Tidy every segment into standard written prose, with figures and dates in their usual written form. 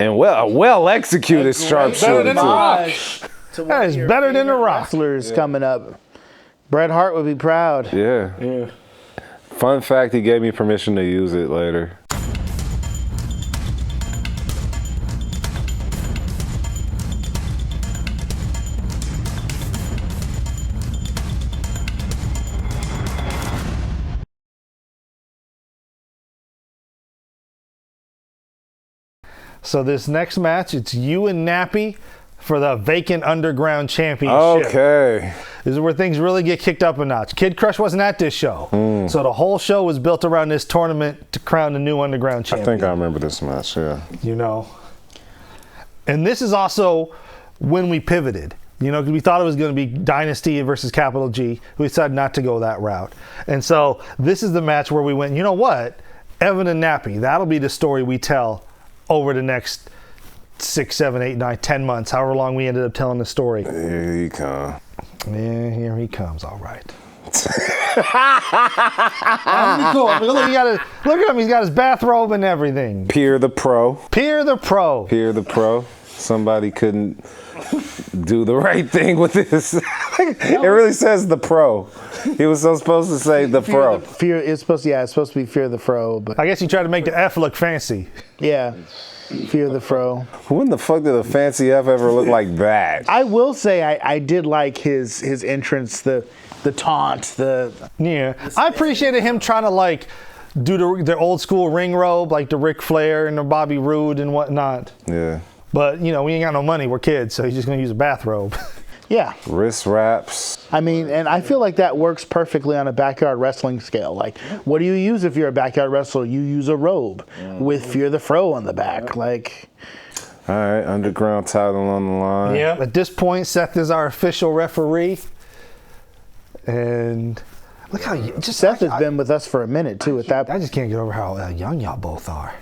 And well executed sharpshooter. Better than The Rock. That is better than The Rock. Wrestlers coming up. Bret Hart would be proud. Yeah. Fun fact, he gave me permission to use it later. So this next match, it's you and Nappy for the vacant Underground Championship. Okay. This is where things really get kicked up a notch. Kid Crush wasn't at this show. So the whole show was built around this tournament to crown the new Underground Champion. I think I remember this match, yeah. You know. And this is also when we pivoted. You know, because we thought it was going to be Dynasty versus Capital G. We decided not to go that route. And so this is the match where we went, you know what? Evan and Nappy, that'll be the story we tell over the next 6, 7, 8, 9, 10 months, however long we ended up telling the story. Here he comes. Yeah, here he comes. All right. Cool. Look at him. He's got his bathrobe and everything. Pierre the Pro. Pierre the Pro. Pierre the Pro. Somebody couldn't do the right thing with this. It really says the Pro. He was so supposed to say the Pro. It's supposed to be Fear the Fro, but I guess you tried to make the F look fancy. yeah. Fear the Fro. When the fuck did a fancy F ever look like that? I will say I did like his entrance, the taunt, Yeah. I appreciated him trying to like do the old school ring robe, like the Ric Flair and the Bobby Roode and whatnot. Yeah. But, you know, we ain't got no money. We're kids, so he's just going to use a bathrobe. yeah. Wrist wraps. I mean, and I feel like that works perfectly on a backyard wrestling scale. Like, what do you use if you're a backyard wrestler? You use a robe with Fear the Fro on the back. Like, all right, Underground title on the line. Yeah. At this point, Seth is our official referee. And look how Seth has been with us for a minute, too. I just can't get over how young y'all both are.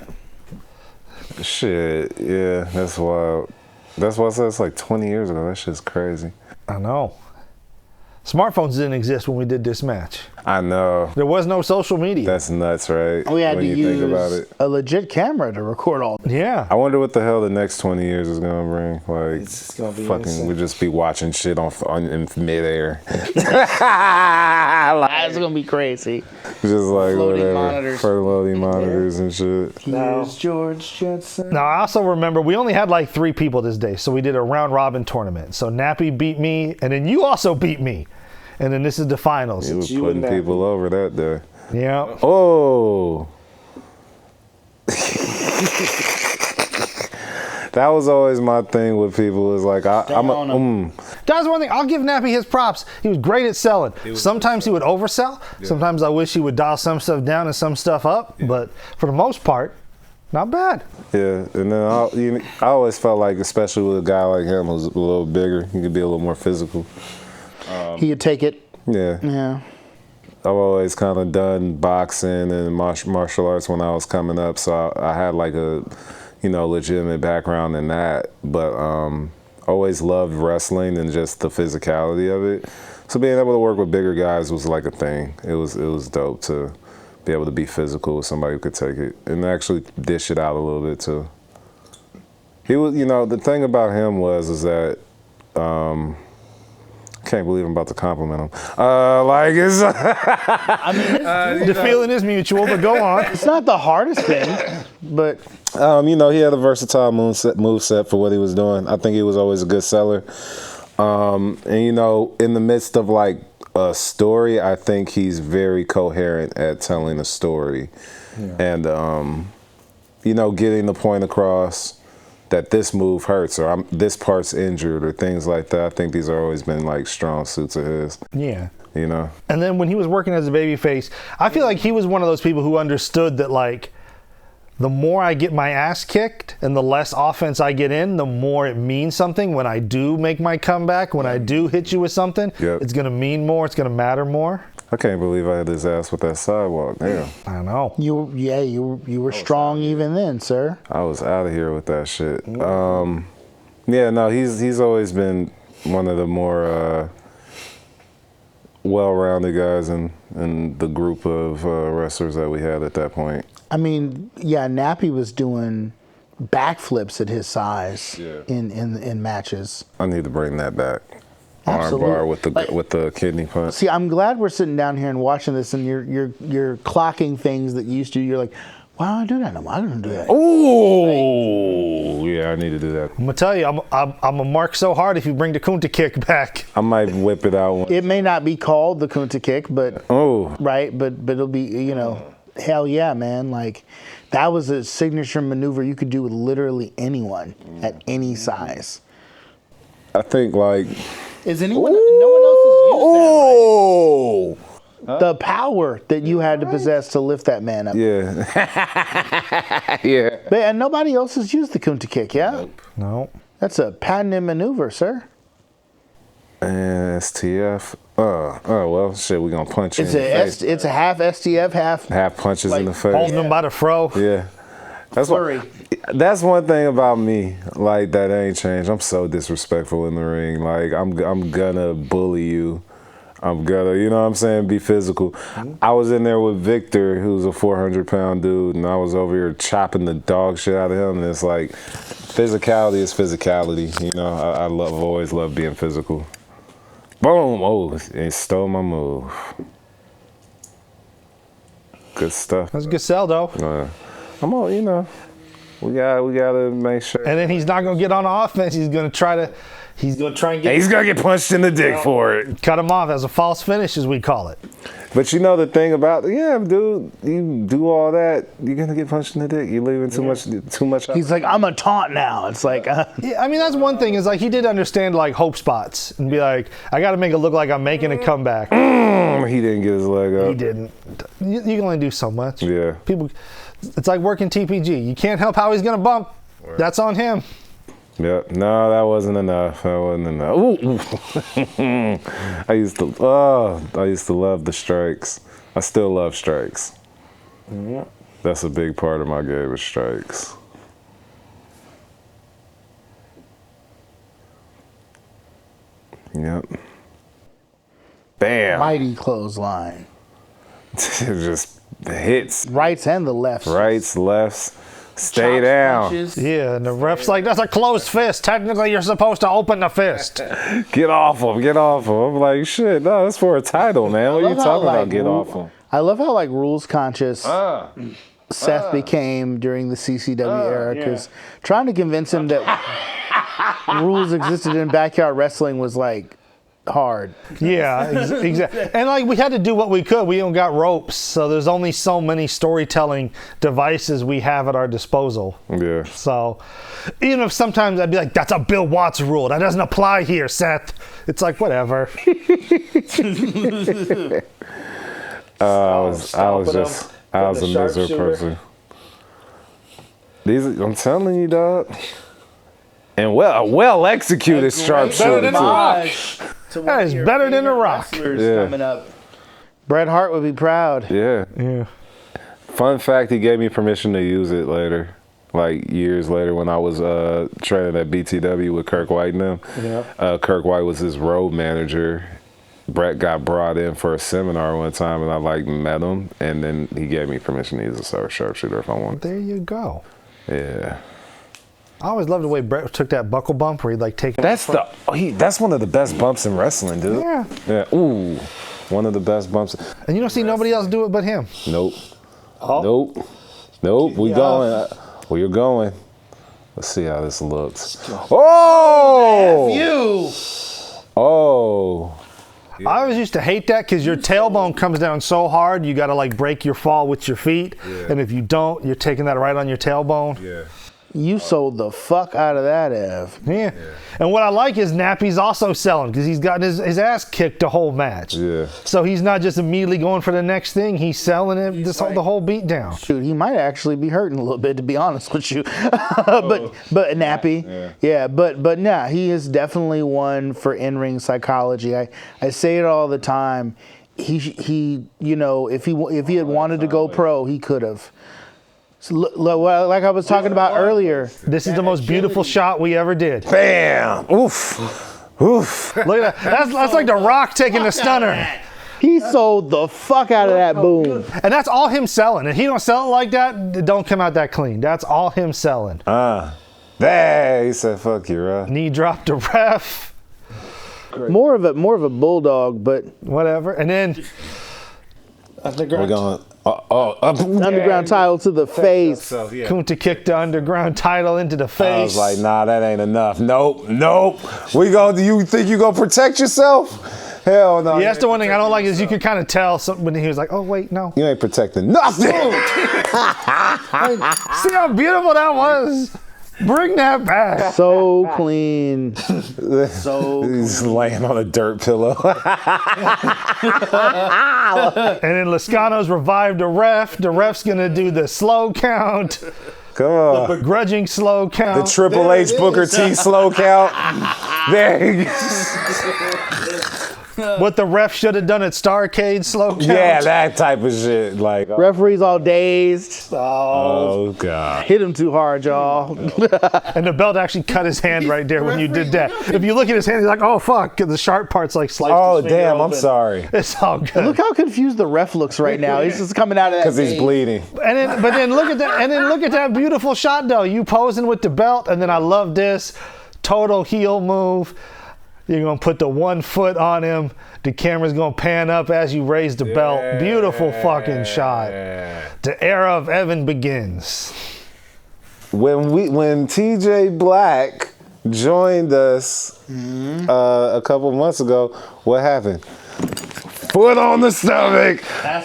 Shit, yeah, that's wild. That's why I said it's like 20 years ago. That shit's crazy. I know. Smartphones didn't exist when we did this match. I know. There was no social media. That's nuts, right? we had when to you think about use it. a legit camera to record all. Yeah. I wonder what the hell the next 20 years is gonna bring. Like, It's gonna be fucking, insane. we just be watching shit in midair. It's gonna be crazy. Just like Floating whatever. monitors. Floating monitors and shit. Here's George Jetson. Now, I also remember we only had like 3 people this day, so we did a round robin tournament. So Nappy beat me, and then you also beat me. And then this is the finals. He was you putting and that people over that day. Yeah. Oh. That was always my thing with people. Was like, That's one thing. I'll give Nappy his props. He was great at selling. Sometimes he would oversell. Yeah. Sometimes I wish he would dial some stuff down and some stuff up. Yeah. But for the most part, not bad. Yeah, and then I always felt like, especially with a guy like him who's a little bigger, he could be a little more physical. He could take it. Yeah. Yeah. I've always kind of done boxing and martial arts when I was coming up, so I had like a, legitimate background in that. But always loved wrestling and just the physicality of it. So being able to work with bigger guys was like a thing. It was dope to be able to be physical with somebody who could take it and actually dish it out a little bit too. He was, the thing about him is that. Can't believe I'm about to compliment him. It's. The feeling is mutual, but go on. It's not the hardest thing, but he had a versatile moveset for what he was doing. I think he was always a good seller. And in the midst of like a story, I think he's very coherent at telling a story, and getting the point across that this move hurts or this part's injured or things like that. I think these have always been like strong suits of his. Yeah. And then when he was working as a babyface, I feel like he was one of those people who understood that like the more I get my ass kicked and the less offense I get in, the more it means something when I do make my comeback, when I do hit you with something, It's going to mean more, it's going to matter more. I can't believe I had his ass with that sidewalk. Damn. I know. you were strong even then, sir. I was out of here with that shit. He's always been one of the more well-rounded guys in the group of wrestlers that we had at that point. I mean, Nappy was doing backflips at his size Yeah. in matches. I need to bring that back. Absolutely. Armbar with the kidney punch. See, I'm glad we're sitting down here and watching this, and you're clocking things that you used to. You're like, why don't I do that no more? I don't do that. Oh, yeah, I need to do that. I'm gonna tell you, I'm gonna mark so hard if you bring the Kunta kick back. I might whip it out. It may not be called the Kunta kick, but right, but it'll be, hell yeah, man. Like, that was a signature maneuver you could do with literally anyone at any size. I think like. Is anyone? No one else has used Oh. that, right? The power that you had to possess to lift that man up. Yeah. Yeah. And nobody else has used the Kunta kick, yeah? No. That's a patented maneuver, sir. And STF. Well, shit, we gonna punch you It's in the face. it's a half STF, half Punches in the face. Holding him by the fro. Yeah. flurry. That's one thing about me, like, that ain't changed. I'm so disrespectful in the ring. Like, I'm gonna bully you. I'm gonna, you know what I'm saying, be physical. I was in there with Victor, who's a 400-pound dude, and I was over here chopping the dog shit out of him. And it's like, physicality is physicality. You know, I've always loved being physical. Boom! Oh, it stole my move. Good stuff. That's a good sell, though. I'm all, we gotta make sure. And then he's not gonna get on offense. He's gonna try and get He's gonna get punched in the dick for it. cut him off as a false finish, as we call it. But the thing about, dude, you do all that, you're gonna get punched in the dick. You're leaving too much. He's like, I'm a taunt now. It's like, Yeah, I mean, that's one thing, is like he did understand like hope spots and be like, I got to make it look like I'm making a comeback. He didn't get his leg up. He didn't. You can only do so much. Yeah. People, it's like working TPG. You can't help how he's gonna bump. That's on him. Yep. No, that wasn't enough. Ooh. I used to love the strikes. I still love strikes. Yeah. That's a big part of my game, is strikes. Yep. Bam. mighty clothesline. Just hits. Rights and the lefts. Rights, lefts. Stay Chops, down. punches. Yeah, and the ref's like, that's a closed fist. Technically, you're supposed to open the fist. Get off him. Get off him. I'm like, shit, no, that's for a title, man. What are you love how, talking about? like, Get off him. I love how rules conscious Seth became during the CCW era, because trying to convince him that rules existed in backyard wrestling was like hard. Yeah, exactly. And like we had to do what we could. We don't got ropes, so there's only so many storytelling devices we have at our disposal. Yeah. So even if sometimes I'd be like, that's a Bill Watts rule. That doesn't apply here, Seth. It's like, whatever. I was a miserable person. I'm telling you, dog. And well executed sharpshooter too. That is better than The Rock. Yeah. Coming up. Bret Hart would be proud. Yeah. Yeah. Fun fact, he gave me permission to use it later, like years later, when I was training at BTW with Kirk White and them. Yeah. Kirk White was his road manager. Brett got brought in for a seminar one time, and I met him, and then he gave me permission to use a sharpshooter if I wanted. There you go. Yeah. I always loved the way Brett took that buckle bump where he'd like take. That's one of the best bumps in wrestling, dude. Yeah. Yeah. Ooh. One of the best bumps. And you don't see nobody else do it but him. Nope. Oh. Nope. We going. Where you're going. Let's see how this looks. Oh! You. Oh. I always used to hate that because your tailbone comes down so hard, you got to like break your fall with your feet. Yeah. And if you don't, you're taking that right on your tailbone. Yeah. You sold the fuck out of that, Ev. Yeah. And what I like is Nappy's also selling because he's gotten his ass kicked the whole match. Yeah. So he's not just immediately going for the next thing. He's selling it the whole beat down. Shoot, he might actually be hurting a little bit, to be honest with you. but Nappy, yeah. But nah, he is definitely one for in-ring psychology. I say it all the time. He if he had wanted to go pro, he could have. So, like I was talking about earlier. This is the most beautiful shot we ever did. Bam! Oof. Oof. Look at that. That's like The Rock taking the stunner. He sold the fuck out of that boom. And that's all him selling. And he don't sell it like that, it don't come out that clean. That's all him selling. There, he said, "Fuck you, bro." Knee dropped the ref. More of a bulldog, but Whatever. And then We're going. underground title to the face. So, yeah. Kunta kicked the underground title into the face. I was like, nah, that ain't enough. Nope. We go. Do you think you gonna protect yourself? Hell no. Yeah, that's the one thing I don't like is you could kind of tell when he was like, oh, wait, no. You ain't protecting nothing. See how beautiful that was? Bring that back. So clean. He's laying on a dirt pillow. And then Lascano's revived the ref. The ref's going to do the slow count. Come on. Begrudging slow The count. Triple H Booker T slow count. There you go. What the ref should have done at Starrcade slow count. Yeah, that type of shit. Like, Referees all dazed. oh God. Hit him too hard, y'all. And the belt actually cut his hand right there when you did that. If you look at his hand, he's like, oh, fuck. The sharp part's like sliced Oh his finger damn, I'm open. sorry. It's all good. Look how confused the ref looks right now. He's just coming out of that. Because he's daze. bleeding. But then look at that. And then look at that beautiful shot, though. You posing with the belt, and then I love this total heel move. You're gonna put the 1 foot on him. The camera's gonna pan up as you raise the belt. Beautiful fucking shot. The era of Evan begins. When TJ Black joined us a couple months ago, what happened? Foot on the stomach,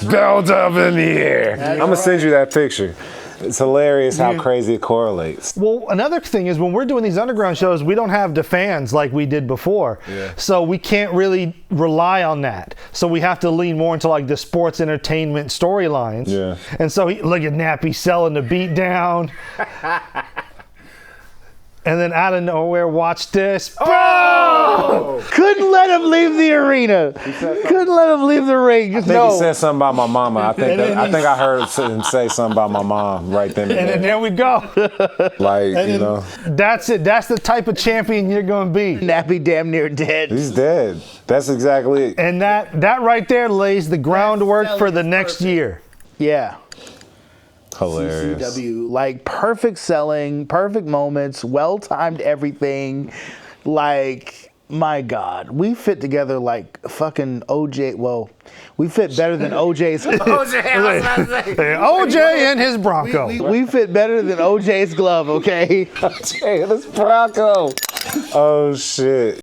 belt up in the air. I'm gonna send you that picture. It's hilarious how crazy it correlates. Well, another thing is when we're doing these underground shows, we don't have the fans like we did before. Yeah. So we can't really rely on that. So we have to lean more into like the sports entertainment storylines. Yeah. And so look at Nappy selling the beat down. And then out of nowhere, watch this. Oh! Couldn't let him leave the arena. Couldn't let him leave the ring. Just I think he no. said something about my mama. I think I heard him say something about my mom right then and And then there. there we go. Like, you know, That's it. That's the type of champion you're going to be. Nappy damn near dead. he's dead. That's exactly it. And that right there lays the groundwork for the next year. Yeah. Hilarious. CCW, like perfect selling, perfect moments, well-timed everything. Like, my God, we fit together like fucking OJ. Well, we fit better than OJ's. OJ and his Bronco. We fit better than OJ's glove, okay? Hey, this Bronco. Oh shit.